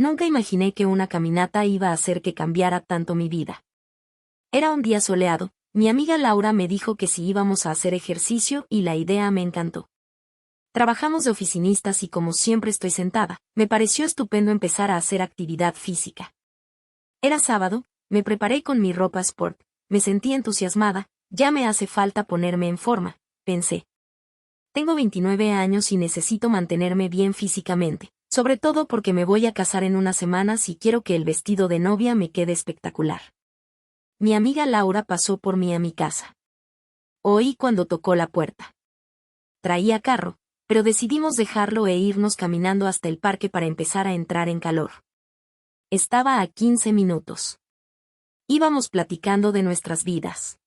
Nunca imaginé que una caminata iba a hacer que cambiara tanto mi vida. Era un día soleado, mi amiga Laura me dijo que si íbamos a hacer ejercicio y la idea me encantó. Trabajamos de oficinistas y como siempre estoy sentada, me pareció estupendo empezar a hacer actividad física. Era sábado, me preparé con mi ropa sport, me sentí entusiasmada, ya me hace falta ponerme en forma, pensé. Tengo 29 años y necesito mantenerme bien físicamente, sobre todo porque me voy a casar en unas semanas y quiero que el vestido de novia me quede espectacular. Mi amiga Laura pasó por mí a mi casa. Oí cuando tocó la puerta. Traía carro, pero decidimos dejarlo e irnos caminando hasta el parque para empezar a entrar en calor. Estaba a 15 minutos. Íbamos platicando de nuestras vidas.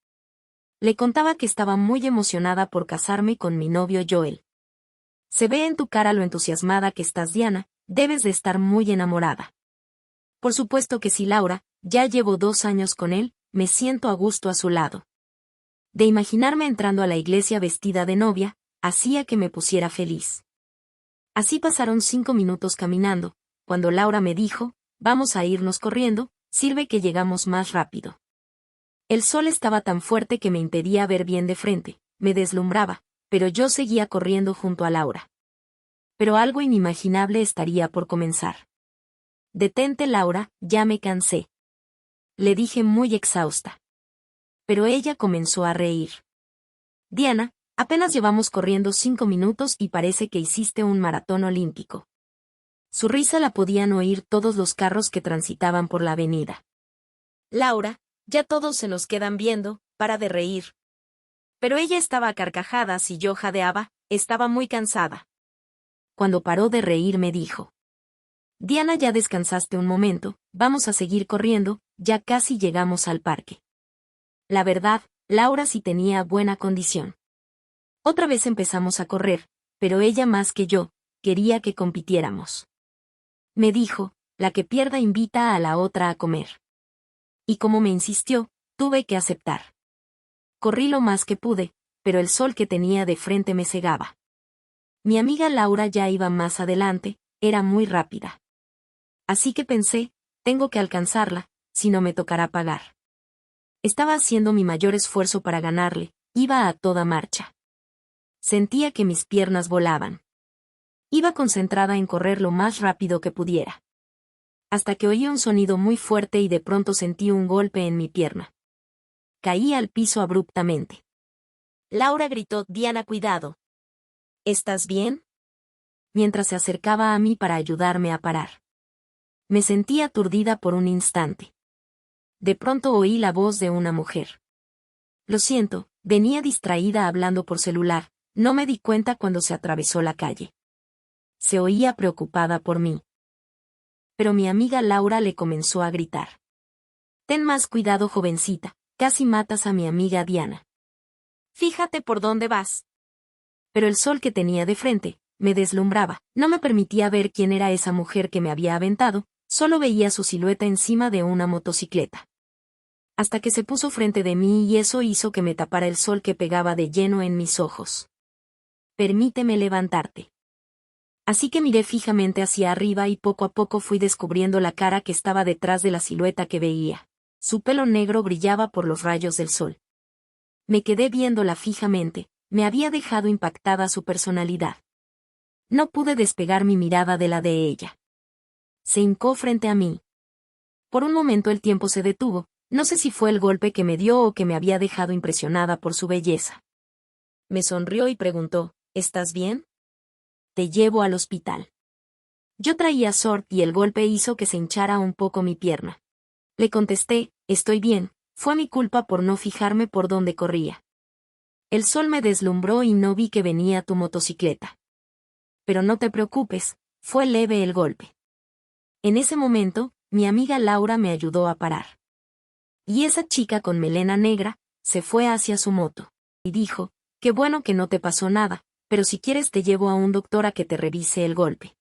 Le contaba que estaba muy emocionada por casarme con mi novio Joel. Se ve en tu cara lo entusiasmada que estás, Diana, debes de estar muy enamorada. Por supuesto que sí, Laura, ya llevo 2 años con él, me siento a gusto a su lado. De imaginarme entrando a la iglesia vestida de novia, hacía que me pusiera feliz. Así pasaron 5 minutos caminando, cuando Laura me dijo, vamos a irnos corriendo, sirve que llegamos más rápido. El sol estaba tan fuerte que me impedía ver bien de frente, me deslumbraba, pero yo seguía corriendo junto a Laura. Pero algo inimaginable estaría por comenzar. Detente, Laura, ya me cansé. Le dije muy exhausta. Pero ella comenzó a reír. Diana, apenas llevamos corriendo 5 minutos y parece que hiciste un maratón olímpico. Su risa la podían oír todos los carros que transitaban por la avenida. Laura, ya todos se nos quedan viendo, para de reír. Pero ella estaba a carcajadas y yo jadeaba, estaba muy cansada. Cuando paró de reír me dijo. Diana, ya descansaste un momento, vamos a seguir corriendo, ya casi llegamos al parque. La verdad, Laura sí tenía buena condición. Otra vez empezamos a correr, pero ella más que yo, quería que compitiéramos. Me dijo, la que pierda invita a la otra a comer. Y como me insistió, tuve que aceptar. Corrí lo más que pude, pero el sol que tenía de frente me cegaba. Mi amiga Laura ya iba más adelante, era muy rápida. Así que pensé, tengo que alcanzarla, si no me tocará pagar. Estaba haciendo mi mayor esfuerzo para ganarle, iba a toda marcha. Sentía que mis piernas volaban. Iba concentrada en correr lo más rápido que pudiera. Hasta que oí un sonido muy fuerte y de pronto sentí un golpe en mi pierna. Caí al piso abruptamente. Laura gritó, Diana, cuidado. ¿Estás bien? Mientras se acercaba a mí para ayudarme a parar. Me sentí aturdida por un instante. De pronto oí la voz de una mujer. Lo siento, venía distraída hablando por celular, no me di cuenta cuando se atravesó la calle. Se oía preocupada por mí. Pero mi amiga Laura le comenzó a gritar. Ten más cuidado, jovencita, casi matas a mi amiga Diana. Fíjate por dónde vas. Pero el sol que tenía de frente, me deslumbraba, no me permitía ver quién era esa mujer que me había aventado, solo veía su silueta encima de una motocicleta. Hasta que se puso frente de mí y eso hizo que me tapara el sol que pegaba de lleno en mis ojos. Permíteme levantarte. Así que miré fijamente hacia arriba y poco a poco fui descubriendo la cara que estaba detrás de la silueta que veía. Su pelo negro brillaba por los rayos del sol. Me quedé viéndola fijamente, me había dejado impactada su personalidad. No pude despegar mi mirada de la de ella. Se hincó frente a mí. Por un momento el tiempo se detuvo, no sé si fue el golpe que me dio o que me había dejado impresionada por su belleza. Me sonrió y preguntó, ¿estás bien? Te llevo al hospital. Yo traía SORT y el golpe hizo que se hinchara un poco mi pierna. Le contesté, estoy bien, fue mi culpa por no fijarme por dónde corría. El sol me deslumbró y no vi que venía tu motocicleta. Pero no te preocupes, fue leve el golpe. En ese momento, mi amiga Laura me ayudó a parar. Y esa chica con melena negra, se fue hacia su moto. Y dijo, qué bueno que no te pasó nada, pero si quieres te llevo a un doctor a que te revise el golpe.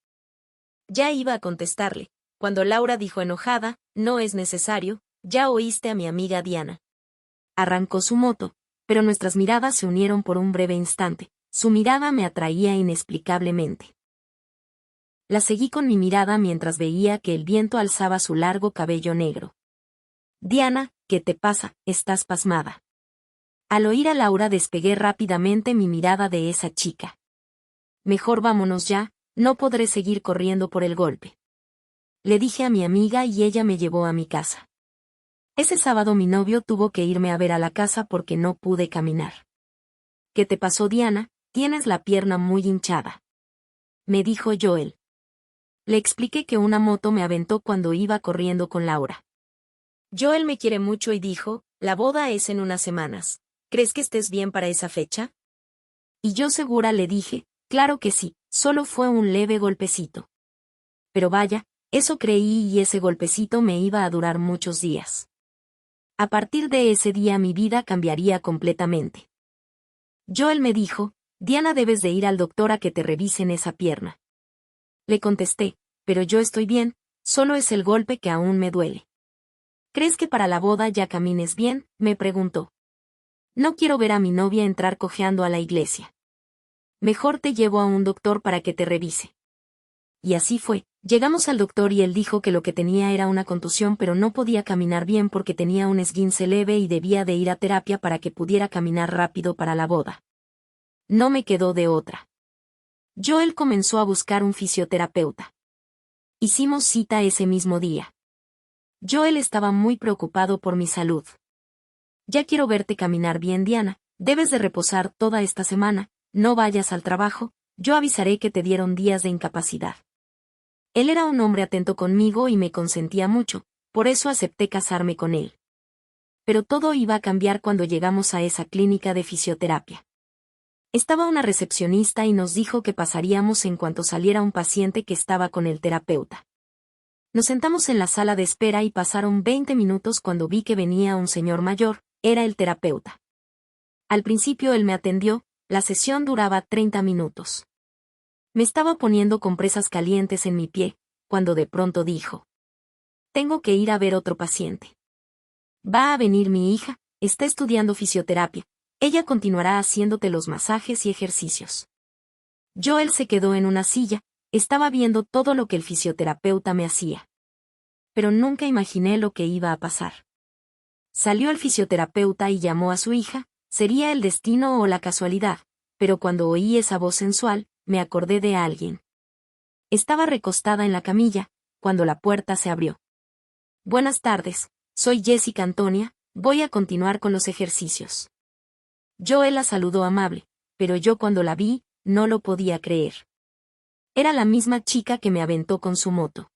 Ya iba a contestarle, cuando Laura dijo enojada, no es necesario, ya oíste a mi amiga Diana. Arrancó su moto, pero nuestras miradas se unieron por un breve instante, su mirada me atraía inexplicablemente. La seguí con mi mirada mientras veía que el viento alzaba su largo cabello negro. Diana, ¿qué te pasa? Estás pasmada. Al oír a Laura despegué rápidamente mi mirada de esa chica. Mejor vámonos ya, no podré seguir corriendo por el golpe. Le dije a mi amiga y ella me llevó a mi casa. Ese sábado mi novio tuvo que irme a ver a la casa porque no pude caminar. ¿Qué te pasó, Diana? Tienes la pierna muy hinchada. Me dijo Joel. Le expliqué que una moto me aventó cuando iba corriendo con Laura. Joel me quiere mucho y dijo, la boda es en unas semanas. ¿Crees que estés bien para esa fecha? Y yo segura le dije, claro que sí, solo fue un leve golpecito. Pero vaya, eso creí y ese golpecito me iba a durar muchos días. A partir de ese día mi vida cambiaría completamente. Joel me dijo, Diana, debes de ir al doctor a que te revisen esa pierna. Le contesté, pero yo estoy bien, solo es el golpe que aún me duele. ¿Crees que para la boda ya camines bien?, me preguntó. No quiero ver a mi novia entrar cojeando a la iglesia. Mejor te llevo a un doctor para que te revise. Y así fue. Llegamos al doctor y él dijo que lo que tenía era una contusión, pero no podía caminar bien porque tenía un esguince leve y debía de ir a terapia para que pudiera caminar rápido para la boda. No me quedó de otra. Joel comenzó a buscar un fisioterapeuta. Hicimos cita ese mismo día. Joel estaba muy preocupado por mi salud. Ya quiero verte caminar bien, Diana, debes de reposar toda esta semana, no vayas al trabajo, yo avisaré que te dieron días de incapacidad. Él era un hombre atento conmigo y me consentía mucho, por eso acepté casarme con él. Pero todo iba a cambiar cuando llegamos a esa clínica de fisioterapia. Estaba una recepcionista y nos dijo que pasaríamos en cuanto saliera un paciente que estaba con el terapeuta. Nos sentamos en la sala de espera y pasaron 20 minutos cuando vi que venía un señor mayor, era el terapeuta. Al principio él me atendió, la sesión duraba 30 minutos. Me estaba poniendo compresas calientes en mi pie, cuando de pronto dijo: tengo que ir a ver otro paciente. Va a venir mi hija, está estudiando fisioterapia, ella continuará haciéndote los masajes y ejercicios. Joel se quedó en una silla, estaba viendo todo lo que el fisioterapeuta me hacía. Pero nunca imaginé lo que iba a pasar. Salió el fisioterapeuta y llamó a su hija, sería el destino o la casualidad, pero cuando oí esa voz sensual, me acordé de alguien. Estaba recostada en la camilla, cuando la puerta se abrió. Buenas tardes, soy Jessica Antonia, voy a continuar con los ejercicios. Joel la saludó amable, pero yo cuando la vi, no lo podía creer. Era la misma chica que me aventó con su moto.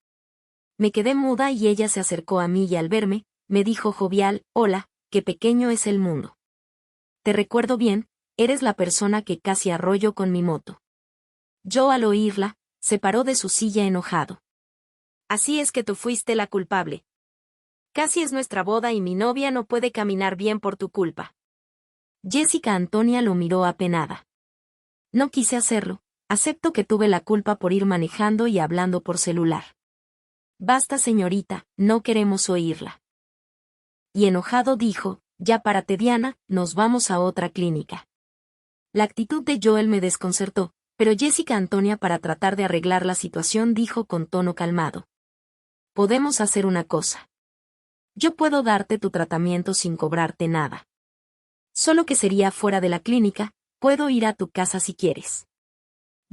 Me quedé muda y ella se acercó a mí y al verme, me dijo jovial, hola, qué pequeño es el mundo. Te recuerdo bien, eres la persona que casi arrollo con mi moto. Yo al oírla, se paró de su silla enojado. Así es que tú fuiste la culpable. Casi es nuestra boda y mi novia no puede caminar bien por tu culpa. Jessica Antonia lo miró apenada. No quise hacerlo, acepto que tuve la culpa por ir manejando y hablando por celular. Basta, señorita, no queremos oírla. Y enojado dijo, ya párate, Diana, nos vamos a otra clínica. La actitud de Joel me desconcertó, pero Jessica Antonia, para tratar de arreglar la situación, dijo con tono calmado: podemos hacer una cosa. Yo puedo darte tu tratamiento sin cobrarte nada. Solo que sería fuera de la clínica, puedo ir a tu casa si quieres.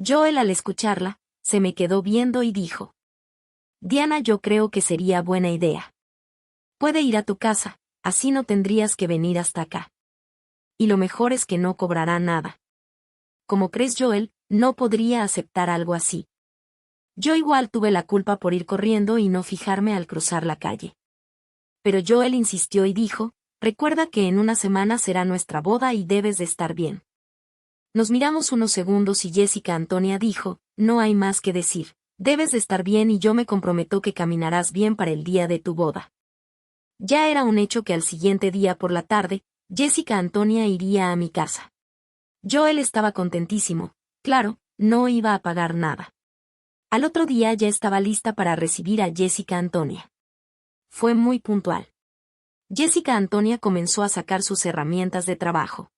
Joel, al escucharla, se me quedó viendo y dijo: Diana, yo creo que sería buena idea. Puede ir a tu casa, así no tendrías que venir hasta acá. Y lo mejor es que no cobrará nada. ¿Cómo crees, Joel? No podría aceptar algo así. Yo igual tuve la culpa por ir corriendo y no fijarme al cruzar la calle. Pero Joel insistió y dijo, recuerda que en una semana será nuestra boda y debes de estar bien. Nos miramos unos segundos y Jessica Antonia dijo, no hay más que decir, debes de estar bien y yo me comprometo que caminarás bien para el día de tu boda. Ya era un hecho que al siguiente día por la tarde, Jessica Antonia iría a mi casa. Joel estaba contentísimo, claro, no iba a pagar nada. Al otro día ya estaba lista para recibir a Jessica Antonia. Fue muy puntual. Jessica Antonia comenzó a sacar sus herramientas de trabajo.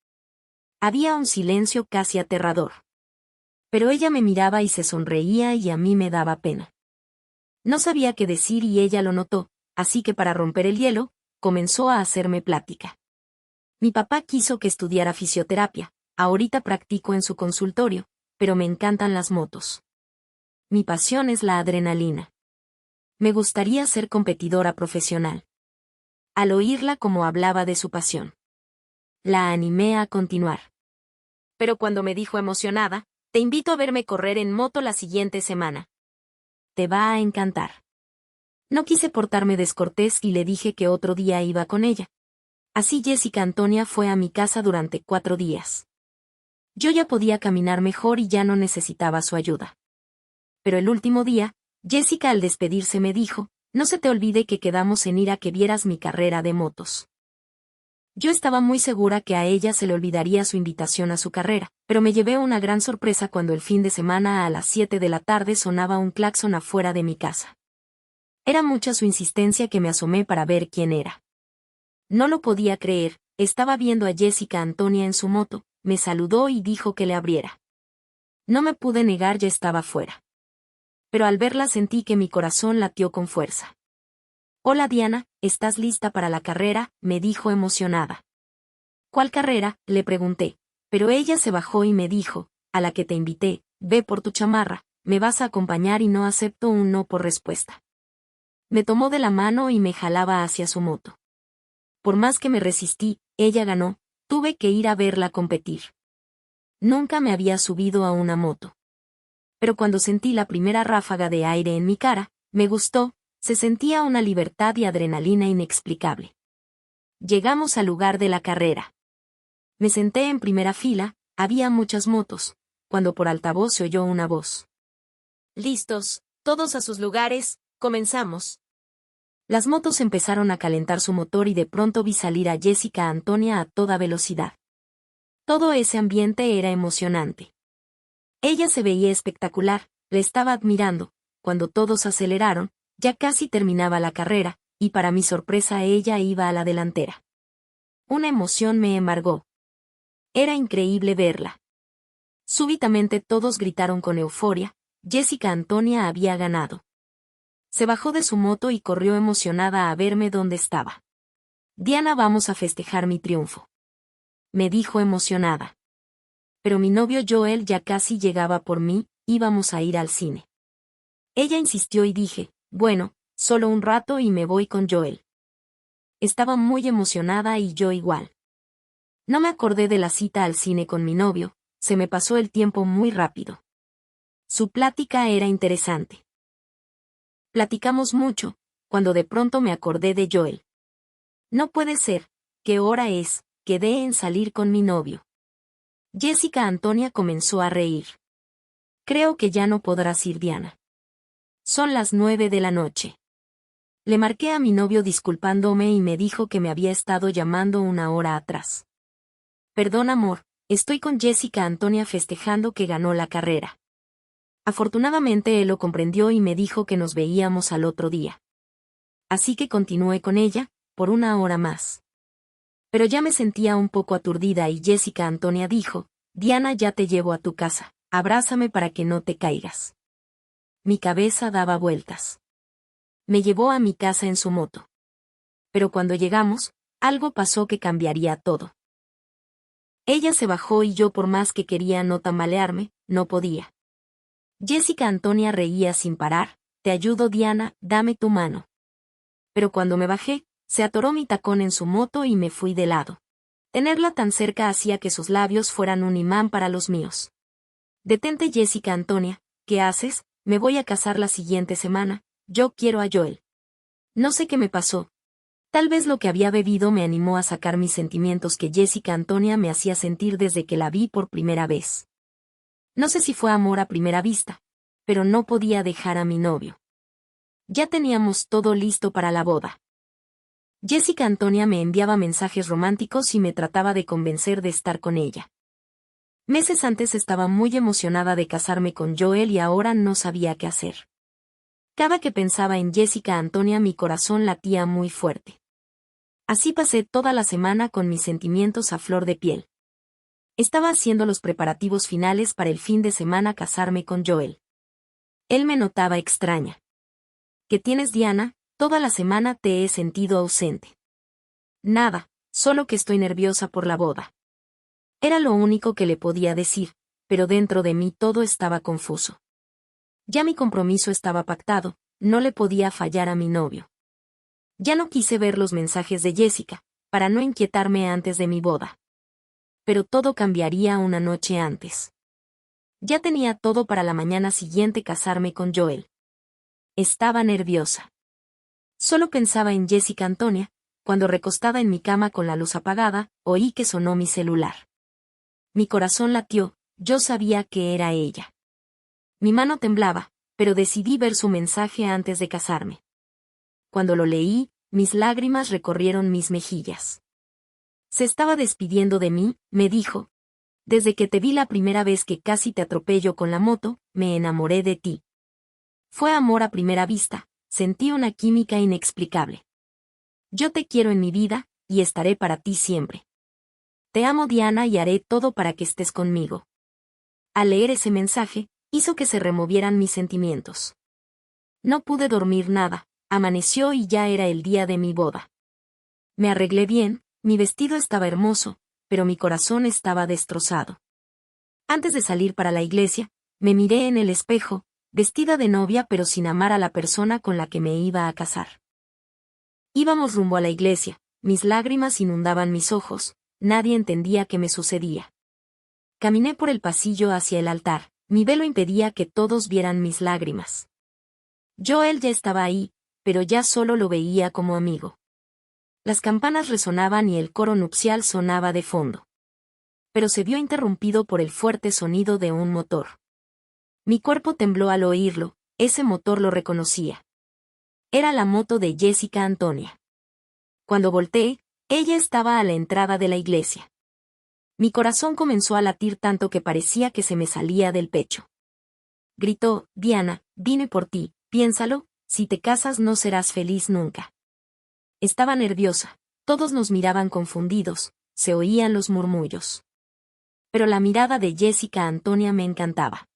Había un silencio casi aterrador. Pero ella me miraba y se sonreía y a mí me daba pena. No sabía qué decir y ella lo notó, así que para romper el hielo, comenzó a hacerme plática. Mi papá quiso que estudiara fisioterapia, ahorita practico en su consultorio, pero me encantan las motos. Mi pasión es la adrenalina. Me gustaría ser competidora profesional. Al oírla como hablaba de su pasión, la animé a continuar. Pero cuando me dijo emocionada, te invito a verme correr en moto la siguiente semana. Te va a encantar. No quise portarme descortés y le dije que otro día iba con ella. Así Jessica Antonia fue a mi casa durante 4 días. Yo ya podía caminar mejor y ya no necesitaba su ayuda. Pero el último día, Jessica al despedirse me dijo, no se te olvide que quedamos en ir a que vieras mi carrera de motos. Yo estaba muy segura que a ella se le olvidaría su invitación a su carrera, pero me llevé una gran sorpresa cuando el fin de semana a las 7 de la tarde sonaba un claxon afuera de mi casa. Era mucha su insistencia que me asomé para ver quién era. No lo podía creer, estaba viendo a Jessica Antonia en su moto, me saludó y dijo que le abriera. No me pude negar, ya estaba fuera. Pero al verla sentí que mi corazón latió con fuerza. Hola Diana, ¿estás lista para la carrera?, me dijo emocionada. ¿Cuál carrera?, le pregunté, pero ella se bajó y me dijo, a la que te invité, ve por tu chamarra, me vas a acompañar y no acepto un no por respuesta. Me tomó de la mano y me jalaba hacia su moto. Por más que me resistí, ella ganó, tuve que ir a verla competir. Nunca me había subido a una moto. Pero cuando sentí la primera ráfaga de aire en mi cara, me gustó, se sentía una libertad y adrenalina inexplicable. Llegamos al lugar de la carrera. Me senté en primera fila, había muchas motos, cuando por altavoz se oyó una voz. Listos, todos a sus lugares, comenzamos. Las motos empezaron a calentar su motor y de pronto vi salir a Jessica Antonia a toda velocidad. Todo ese ambiente era emocionante. Ella se veía espectacular, le estaba admirando, cuando todos aceleraron, ya casi terminaba la carrera, y para mi sorpresa ella iba a la delantera. Una emoción me embargó. Era increíble verla. Súbitamente todos gritaron con euforia, Jessica Antonia había ganado. Se bajó de su moto y corrió emocionada a verme dónde estaba. Diana, vamos a festejar mi triunfo. Me dijo emocionada. Pero mi novio Joel ya casi llegaba por mí, íbamos a ir al cine. Ella insistió y dije, bueno, solo un rato y me voy con Joel. Estaba muy emocionada y yo igual. No me acordé de la cita al cine con mi novio, se me pasó el tiempo muy rápido. Su plática era interesante. Platicamos mucho, cuando de pronto me acordé de Joel. No puede ser, ¿qué hora es? Quedé en salir con mi novio. Jessica Antonia comenzó a reír. Creo que ya no podrás ir, Diana. Son las 9 de la noche. Le marqué a mi novio disculpándome y me dijo que me había estado llamando una hora atrás. Perdón, amor, estoy con Jessica Antonia festejando que ganó la carrera. Afortunadamente él lo comprendió y me dijo que nos veíamos al otro día. Así que continué con ella, por una hora más. Pero ya me sentía un poco aturdida y Jessica Antonia dijo, Diana, ya te llevo a tu casa, abrázame para que no te caigas. Mi cabeza daba vueltas. Me llevó a mi casa en su moto. Pero cuando llegamos, algo pasó que cambiaría todo. Ella se bajó y yo, por más que quería no tambalearme, no podía. Jessica Antonia reía sin parar, te ayudo, Diana, dame tu mano. Pero cuando me bajé, se atoró mi tacón en su moto y me fui de lado. Tenerla tan cerca hacía que sus labios fueran un imán para los míos. Detente, Jessica Antonia, ¿qué haces? Me voy a casar la siguiente semana, yo quiero a Joel. No sé qué me pasó. Tal vez lo que había bebido me animó a sacar mis sentimientos que Jessica Antonia me hacía sentir desde que la vi por primera vez. No sé si fue amor a primera vista, pero no podía dejar a mi novio. Ya teníamos todo listo para la boda. Jessica Antonia me enviaba mensajes románticos y me trataba de convencer de estar con ella. Meses antes estaba muy emocionada de casarme con Joel y ahora no sabía qué hacer. Cada que pensaba en Jessica Antonia mi corazón latía muy fuerte. Así pasé toda la semana con mis sentimientos a flor de piel. Estaba haciendo los preparativos finales para el fin de semana casarme con Joel. Él me notaba extraña. ¿Qué tienes, Diana? Toda la semana te he sentido ausente. Nada, solo que estoy nerviosa por la boda. Era lo único que le podía decir, pero dentro de mí todo estaba confuso. Ya mi compromiso estaba pactado, no le podía fallar a mi novio. Ya no quise ver los mensajes de Jessica, para no inquietarme antes de mi boda. Pero todo cambiaría una noche antes. Ya tenía todo para la mañana siguiente casarme con Joel. Estaba nerviosa. Solo pensaba en Jessica Antonia, cuando recostada en mi cama con la luz apagada, oí que sonó mi celular. Mi corazón latió, yo sabía que era ella. Mi mano temblaba, pero decidí ver su mensaje antes de casarme. Cuando lo leí, mis lágrimas recorrieron mis mejillas. Se estaba despidiendo de mí, me dijo. Desde que te vi la primera vez que casi te atropello con la moto, me enamoré de ti. Fue amor a primera vista, sentí una química inexplicable. Yo te quiero en mi vida, y estaré para ti siempre. Te amo, Diana, y haré todo para que estés conmigo. Al leer ese mensaje, hizo que se removieran mis sentimientos. No pude dormir nada, amaneció y ya era el día de mi boda. Me arreglé bien, mi vestido estaba hermoso, pero mi corazón estaba destrozado. Antes de salir para la iglesia, me miré en el espejo, vestida de novia pero sin amar a la persona con la que me iba a casar. Íbamos rumbo a la iglesia, mis lágrimas inundaban mis ojos, nadie entendía qué me sucedía. Caminé por el pasillo hacia el altar, mi velo impedía que todos vieran mis lágrimas. Joel ya estaba ahí, pero ya solo lo veía como amigo. Las campanas resonaban y el coro nupcial sonaba de fondo. Pero se vio interrumpido por el fuerte sonido de un motor. Mi cuerpo tembló al oírlo, ese motor lo reconocía. Era la moto de Jessica Antonia. Cuando volteé, ella estaba a la entrada de la iglesia. Mi corazón comenzó a latir tanto que parecía que se me salía del pecho. Gritó, Diana, vine por ti, piénsalo, si te casas no serás feliz nunca. Estaba nerviosa, todos nos miraban confundidos, se oían los murmullos. Pero la mirada de Jessica Antonia me encantaba.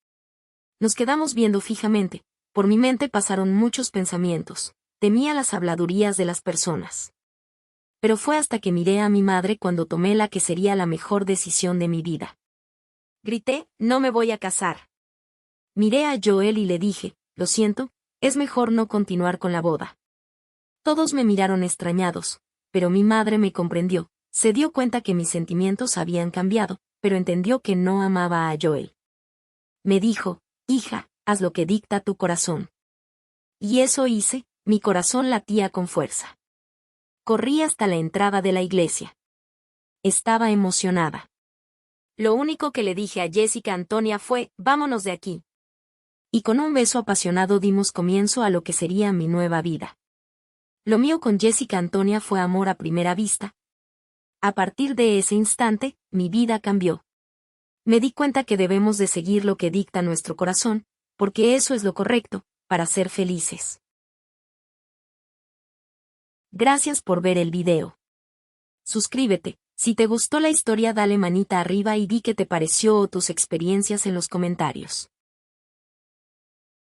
Nos quedamos viendo fijamente, por mi mente pasaron muchos pensamientos, temía las habladurías de las personas. Pero fue hasta que miré a mi madre cuando tomé la que sería la mejor decisión de mi vida. Grité, no me voy a casar. Miré a Joel y le dije, lo siento, es mejor no continuar con la boda. Todos me miraron extrañados, pero mi madre me comprendió, se dio cuenta que mis sentimientos habían cambiado, pero entendió que no amaba a Joel. Me dijo, hija, haz lo que dicta tu corazón. Y eso hice, mi corazón latía con fuerza. Corrí hasta la entrada de la iglesia. Estaba emocionada. Lo único que le dije a Jessica Antonia fue, vámonos de aquí. Y con un beso apasionado dimos comienzo a lo que sería mi nueva vida. Lo mío con Jessica Antonia fue amor a primera vista. A partir de ese instante, mi vida cambió. Me di cuenta que debemos de seguir lo que dicta nuestro corazón, porque eso es lo correcto, para ser felices. Gracias por ver el video. Suscríbete, si te gustó la historia dale manita arriba y di qué te pareció o tus experiencias en los comentarios.